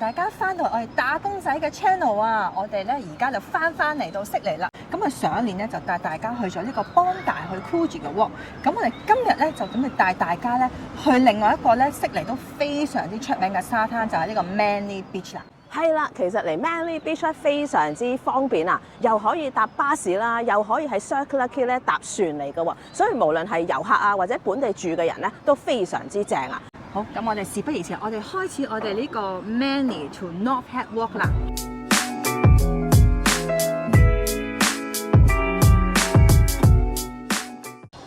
大家翻到我哋打工仔嘅 channel 啊！我哋咧而家就翻嚟到悉尼啦。咁啊上一年咧就帶大家去咗呢個邦大去 Coogee 嘅 walk。咁我哋今日咧就準備帶大家咧去另外一個咧悉尼都非常之出名嘅沙灘，就係呢個 Manly Beach 啦。係啦，其實嚟 Manly Beach 非常之方便啊，又可以搭巴士啦，又可以喺 Circular Quay 咧搭船嚟嘅喎，所以無論係遊客啊或者本地住嘅人咧都非常之正啊！好，咁我哋事不宜遲，我哋開始我哋呢個 Manly to North Head Walk 啦。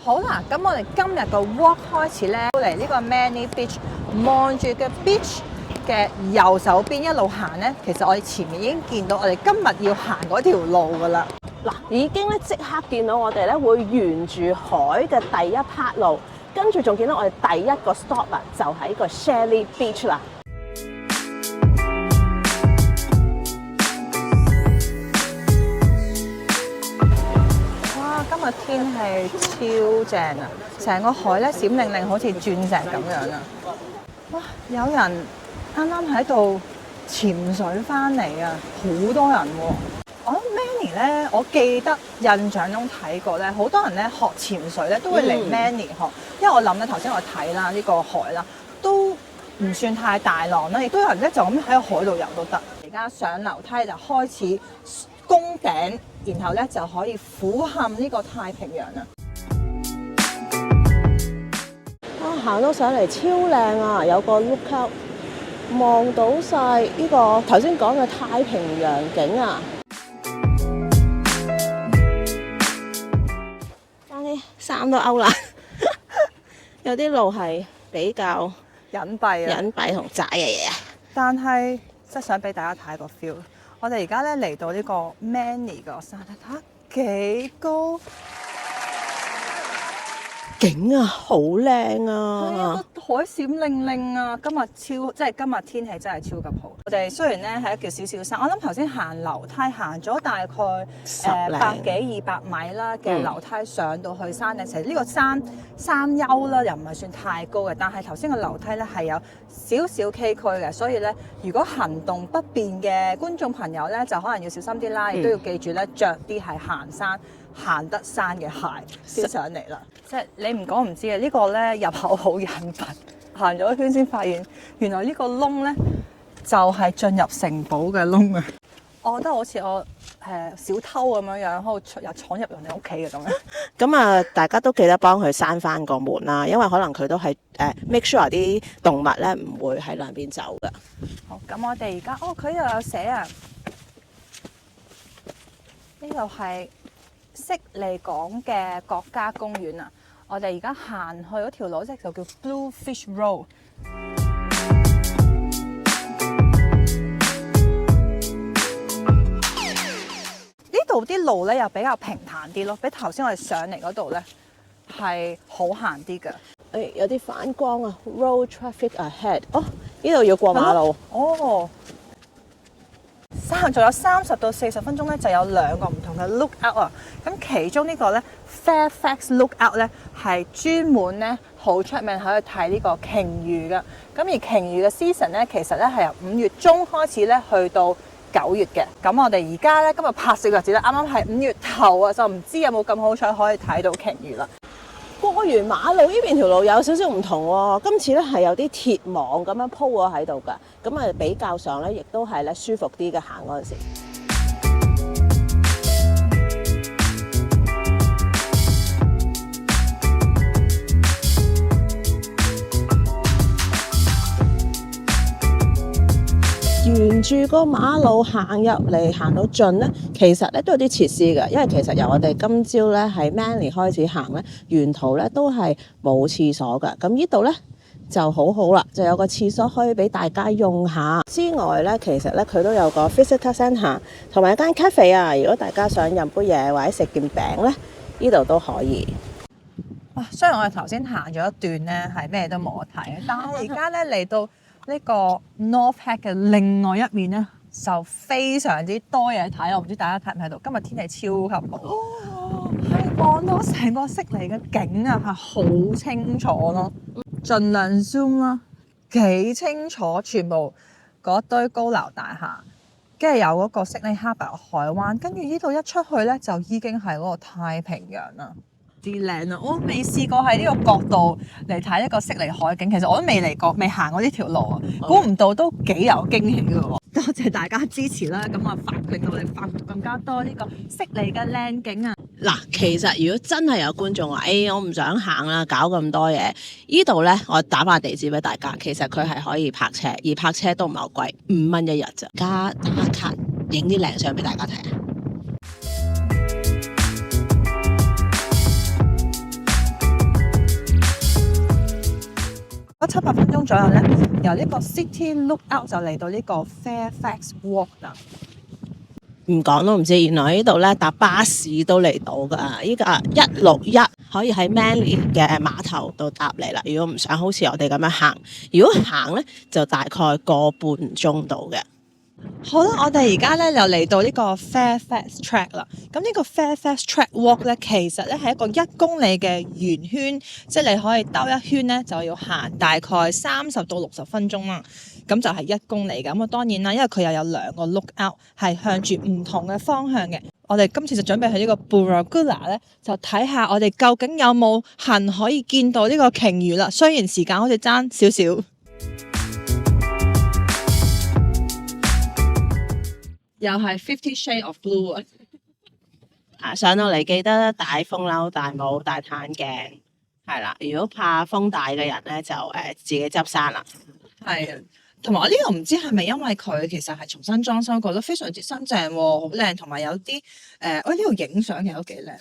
好啦，咁我哋今日個 walk 開始咧，嚟呢個 Manly Beach， 望住嘅 beach 嘅右手邊一路行咧，其實我哋前面已經見到我哋今日要行嗰條路噶啦。嗱，已經咧即刻見到我哋咧會沿住海嘅第一 part 路，跟住仲見到我哋第一個 stop 啊，就喺個 Shelly Beach 啦。今日天氣超正啊！成個海咧閃靈靈，好似鑽石咁樣啊！哇！有人啱啱喺度潛水翻嚟啊，好多人喎！我諗 Manly 咧，我記得印象中睇過咧，好多人咧學潛水咧都會嚟 Manly 學，因為我諗咧頭先我睇啦呢個海啦，都唔算太大浪啦，亦都有人咧就咁喺個海度游都得。而家上樓梯就開始攻頂，然後咧就可以俯瞰呢個太平洋啦。行到上嚟超靚啊！有個 lookout 望到晒呢個頭先講嘅太平洋景啊！爭啲衫都勾爛，有啲路係比較隱蔽啊，隱蔽同窄嘅嘢。但係即係想俾大家睇個 feel。我哋而家咧嚟到呢個 Manly 個山，睇下幾高。景啊，好靚啊！係啊，個海閃靈靈啊！今日今日天氣真係超級好。我哋雖然咧係一條小小山，我諗頭先行樓梯行咗大概100幾200米啦嘅樓梯上到去山頂。其實呢個山丘啦，又唔係算太高嘅，但係頭先個樓梯咧係有少少崎嶇嘅，所以咧如果行動不便嘅觀眾朋友咧，就可能要小心啲啦，亦都要記住咧着啲係行得山嘅鞋先上嚟啦。即係你唔講唔知嘅，呢個咧入口好隱密，行咗一圈先發現原來呢個窿咧就係進入城堡嘅窿啊！我覺得好似我小偷咁樣樣，喺度闖入人哋屋企嘅咁樣。咁啊，大家都記得幫佢閂翻個門啦，因為可能佢都係make sure 啲動物咧唔會喺兩邊走㗎。好，咁我哋而家佢又有寫啊，呢度係悉尼港嘅國家公園啊！我哋而家行去嗰條路，即係就叫 Blue Fish Road。呢度啲路咧又比較平坦啲咯，比頭先我哋上嚟嗰度咧係好行啲㗎。有啲反光啊 ！Road traffic ahead。哦，呢度要過馬路。哦。仲有30到40分鐘咧，就有2個唔同嘅 lookout 啊。咁其中呢個咧 Fairfax lookout 咧係專門咧好出名喺度睇呢個鯨魚嘅。咁而鯨魚嘅 season 咧，其實咧係由5月中開始咧去到9月嘅。咁我哋而家咧今日拍攝嘅日子咧，啱啱係5月頭啊，就唔知有冇咁好彩可以睇到鯨魚啦。過完馬路呢邊條路有少少唔同喎，今次咧係有啲鐵網咁樣鋪咗喺度㗎，咁啊比較上咧亦都係咧舒服啲嘅行嗰陣時。沿住個馬路行入嚟，行到盡咧，其實咧都有啲設施嘅，因為其實由我哋今朝咧喺 Manly 開始行咧，沿途咧都係冇廁所嘅。咁呢度咧就好好啦，就有個廁所可以俾大家用下。之外咧，其實咧佢都有個 visitor centre 同埋一間 cafe 啊。如果大家想飲杯嘢或者食件餅咧，呢度都可以。哇！雖然我哋頭先行咗一段咧係咩都冇得睇，但係而家咧嚟到呢個 North Head 嘅另外一面咧，就非常之多嘢睇。我唔知大家睇唔睇到，今日天氣超級好，係望到成個悉尼嘅景啊，係好清楚咯。盡量 zoom 啦，幾清楚，全部嗰堆高樓大廈，跟住有嗰個悉尼哈伯海灣，跟住呢度一出去咧就已經係嗰個太平洋啦。啲靚啊！我未試過喺呢個角度嚟睇一個悉尼海景，其實我都未嚟過，未行過呢條路啊，估唔到都幾有驚喜嘅喎！多謝大家支持啦，咁啊令到我哋發掘更加多呢個悉尼嘅靚景啊！嗱，其實如果真係有觀眾話，我唔想行啦，搞咁多嘢，呢度呢，我打返地址俾大家，其實佢係可以泊車，而泊車都唔係好貴，5蚊一日咋，加打卡影啲靚相俾大家睇啊！7-8分鐘左右咧，由呢個 City Lookout 就嚟到呢個 Fairfax Walk 啦。唔講都唔知，原來呢度咧搭巴士都嚟到㗎。依個161可以喺 Manly 嘅碼頭度搭嚟啦。如果唔想好似我哋咁樣行，如果行咧就大概個半鐘度嘅。好啦，我哋而家咧又嚟到呢個 Fairfax Track 啦。咁呢個 Fairfax Track Walk 咧，其實咧係一個1公里嘅圓圈，即係你可以兜一圈咧就要行大概30到60分鐘啦。咁就係1公里嘅。咁啊當然啦，因為佢又有2個 lookout 係向住唔同嘅方向嘅。我哋今次就準備去呢個 Burragula 咧，就睇下我哋究竟有冇幸可以見到呢個鯨魚啦。雖然時間好似爭少少。又係 50 Shades of Blue 啊！上到嚟記得戴風褸、戴帽、戴太陽鏡，係啦。如果怕風大嘅人咧，就自己執衫啦。係啊，同埋我呢個唔知係咪因為佢其實係重新裝修過，都非常之新淨喎，好靚，同埋有啲呢度影相嘅都幾靚。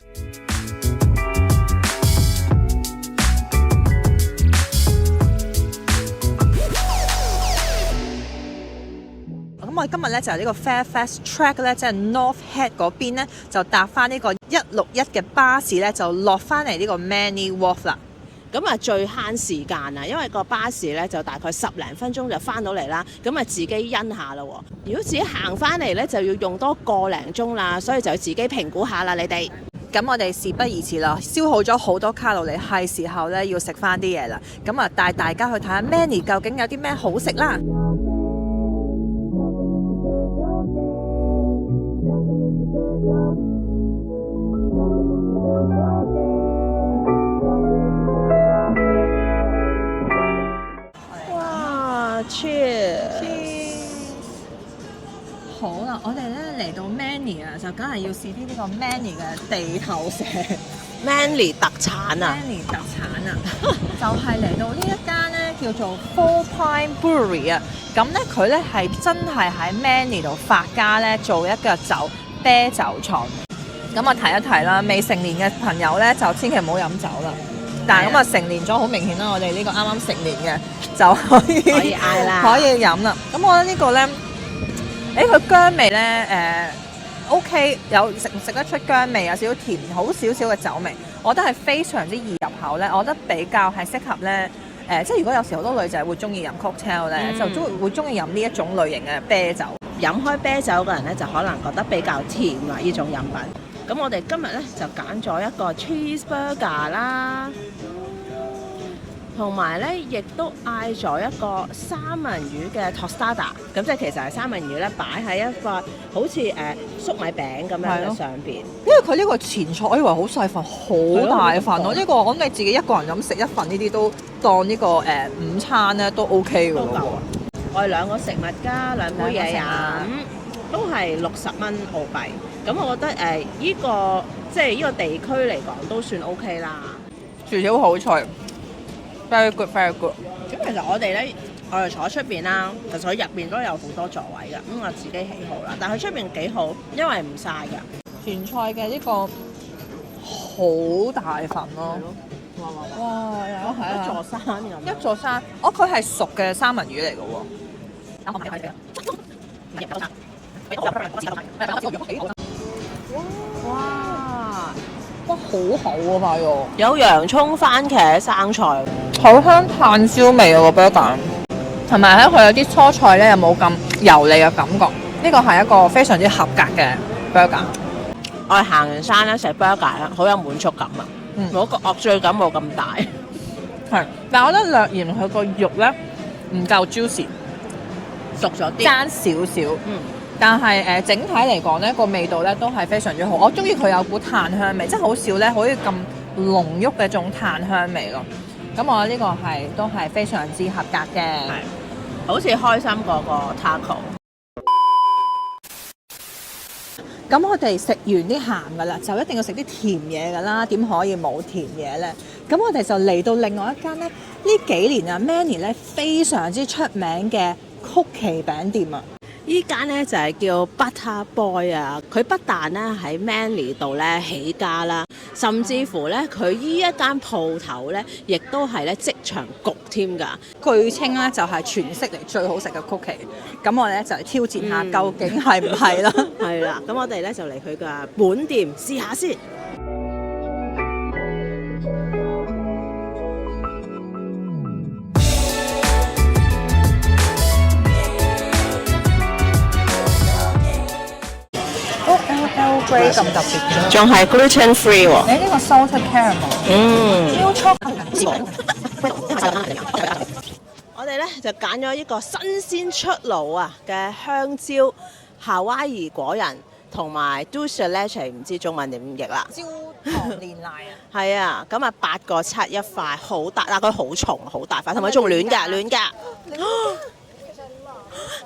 咁我今日咧就係呢個 Fairfax Track 咧，即係 North Head 嗰邊咧，就搭翻呢個161嘅巴士咧，就落翻嚟呢個 Manly Wharf 啦。咁啊最慳時間啊，因為個巴士咧就大概10零分鐘就翻到嚟啦。咁啊自己因下啦。如果自己行翻嚟咧，就要用多個零鐘啦，所以就自己評估下啦，你哋。咁我哋事不宜遲啦，消耗咗好多卡路里，係時候咧要食翻啲嘢啦。咁啊帶大家去睇下 Manly 究竟有啲咩好食啦。Cheers！ 好啦，我哋咧嚟到 Manly 啊，就梗係要試啲呢個 Manly 嘅地頭蛇 Manly 特產啊 ！Manly 特產啊，就係嚟到呢一間咧叫做 Four Pine Brewery 啊。咁咧佢咧係真係喺 Manly 度發家咧做一個啤酒廠。咁啊提一提啦，未成年嘅朋友咧就千祈唔好飲酒啦。但係咁啊成年咗好明顯啦，我哋呢個啱啱成年嘅就可以嗌啦，可以飲啦。咁我覺得呢個咧，佢薑味咧OK， 有食得出薑味，有少少甜，好少少嘅酒味，我覺得係非常之易入口咧。我覺得比較係適合咧即係如果有時好多女仔會中意飲 cocktail 咧，就會中意飲呢一種類型嘅啤酒。飲開啤酒嘅人咧，就可能覺得比較甜啊呢種飲品。咁我哋今日咧就揀咗一個 cheeseburger 啦，同埋咧亦都嗌咗一個三文魚嘅 tostada。咁即係其實係三文魚咧擺喺一個好似粟米餅咁樣嘅上邊。因為佢呢個前菜我以為好細份，好大份咯。呢個我諗你自己一個人飲食一份呢啲都當呢個午餐咧都 OK 㗎喎。我哋2個食物加2杯嘢飲，都係60蚊澳幣。咁我覺得依個即係依個地區嚟講都算 OK 啦。薯條好脆 ，very good，very good。咁其實我哋坐出邊啦，其實佢入邊都有好多座位㗎。咁我自己喜好啦，但係出邊幾好，因為唔曬㗎。前菜嘅呢個好大份咯。哇！有一座山咁。一座山，佢係熟嘅三文魚嚟嘅喎。哇！好厚啊塊肉，有洋葱、番茄、生菜，好香炭燒味啊個 burger，同埋咧佢有啲蔬菜咧又冇咁油膩嘅感覺，呢個係一個非常之合格嘅 burger。我哋行完山咧食 burger 咧，好有滿足感啊！我個惡罪感冇咁大。係，但係我覺得略嫌佢個肉咧唔夠 juicy。熟咗啲，爭少少。但係整體嚟講咧，個味道咧都係非常之好。我中意佢有股炭香味，即係好少咧可以咁濃郁嘅種炭香味咯。咁我呢個都係非常之合格嘅。係好似開心過個 taco。咁我哋食完啲鹹噶啦，就一定要食啲甜嘢噶啦，點可以冇甜嘢呢？咁我哋就嚟到另外一間呢，呢幾年啊 Manly 咧非常之出名嘅曲奇餅店啊！依間咧就係叫 Butter Boy 啊，佢不但咧喺 Manly 度咧起家啦，甚至乎咧佢依一間鋪頭咧，亦都係咧即場焗添㗎。據稱咧就係全悉尼最好食嘅曲奇，咁我哋咧就嚟挑戰下究竟係唔係啦。係啦，咁我哋咧就嚟佢嘅本店試下先。Grey 咁特別嘅，仲係 gluten free 喎。你呢個 salted caramel，milk chocolate。我哋咧就揀咗呢個新鮮出爐啊嘅香蕉夏威夷果仁同埋 dulce de leche，唔知中文點譯啦。焦糖煉奶啊！係啊，咁啊8個7一塊，好大，但佢好重，好大塊，同埋仲暖㗎，暖㗎。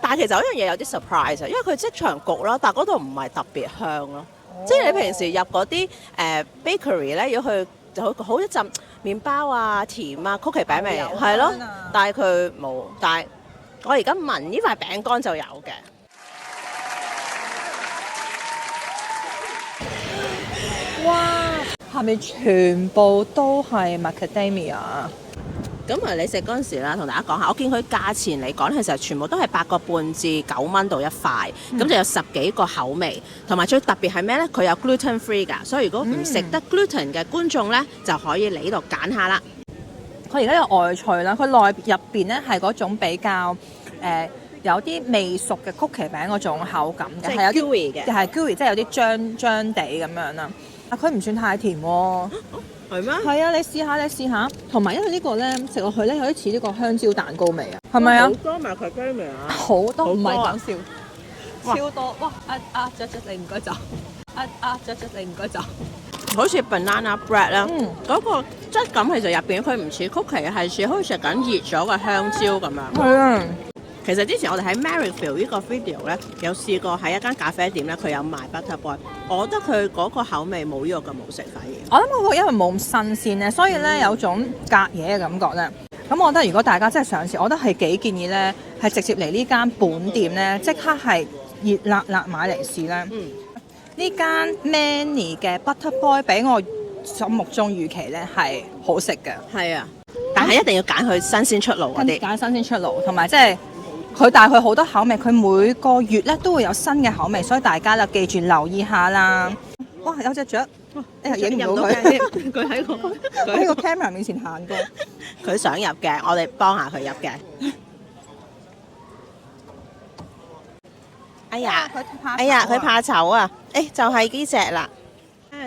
但係其實有一樣嘢有啲 surprise 啊，因為佢即場焗啦，但係嗰度唔係特別香咯。即係你平時入嗰啲bakery 咧，如果佢就好一陣麵包啊、甜啊、曲奇餅味，係咯。但係佢冇，但係我而家聞呢塊餅乾就有嘅。哇！下面全部都係 macadamia。咁啊，你食嗰陣時啦，同大家講下，我見佢價錢嚟講，其實全部都係8個半至9蚊到一塊，咁就有10幾個口味，同埋最特別係咩呢？佢有 gluten free 㗎，所以如果唔食得 gluten 嘅觀眾呢，就可以嚟呢度揀下啦。佢而家有外脆啦，佢內入邊呢係嗰種比較有啲未熟嘅曲奇餅嗰種口感嘅，係有啲 gooey 嘅，係 gooey，即係有啲漿地咁樣啦。佢唔算太甜喎。係咩？係啊，你試下，同埋因為呢個咧食落去咧有啲似呢個香蕉蛋糕味啊，係咪啊？好多埋佢雞味啊！好多，唔係多啊講笑，超多！哇！姐你唔該走，姐你唔該走。好似 banana bread 啦，嗰個質感其實入邊佢唔似曲奇，係似好似食緊熱咗嘅香蕉咁樣。係啊。其實之前我哋喺 Marrickville 呢個 video 咧，有試過喺一間咖啡店咧，佢有賣 Butter Boy， 我覺得佢嗰個口味冇呢個咁好食，反而。我諗嗰個因為冇咁新鮮咧，所以咧有種隔夜嘅感覺咧。咁我覺得如果大家真係想試，我覺得係幾建議咧，係直接嚟呢間本店咧，即刻係熱辣辣買嚟試咧。呢間 Manly 嘅 Butter Boy 比我心目中預期咧係好食嘅。係啊，但係一定要揀佢新鮮出爐嗰啲。揀新鮮出爐，同埋即係。佢大概好多口味，佢每個月咧都會有新嘅口味，所以大家就記住留意下啦。哇！有隻雀，影唔到佢，佢喺個 camera 面前行過。佢想入嘅，我哋幫下佢入嘅。哎呀，佢怕醜啊！就係呢隻啦。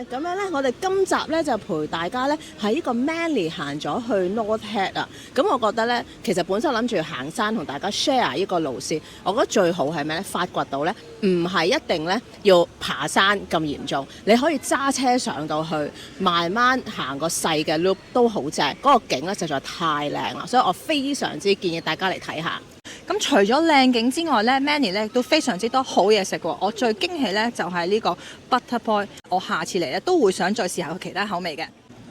咁樣咧，我哋今集咧就陪大家咧喺呢個 Manly 行咗去 North Head 啊。咁我覺得咧，其實本身諗住行山同大家 share 呢個路線，我覺得最好係咩咧？發掘到咧，唔係一定咧要爬山咁嚴重，你可以揸車上到去，慢慢行個細嘅 loop 都好正。嗰個景咧實在太靚啦，所以我非常之建議大家嚟睇下。咁除咗靚景之外咧 ，Manly 咧都非常之多好嘢食喎。我最驚喜咧就係呢個 Butter Boy， 我下次嚟咧都會想再試下其他口味嘅。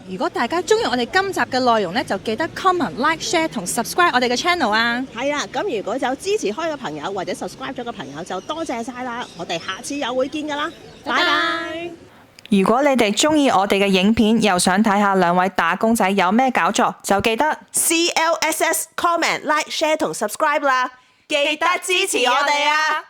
如果大家中意我哋今集嘅內容咧，就記得 comment、like、share 同 subscribe 我哋嘅 channel 啊。係啊，咁如果有支持開嘅朋友或者 subscribe 咗嘅朋友，就多謝晒啦。我哋下次又會見㗎啦，拜拜。如果你哋中意我哋嘅影片，又想睇下兩位打工仔有咩搞作，就記得 CLSS comment like share 同 subscribe 啦，記得支持我哋啊！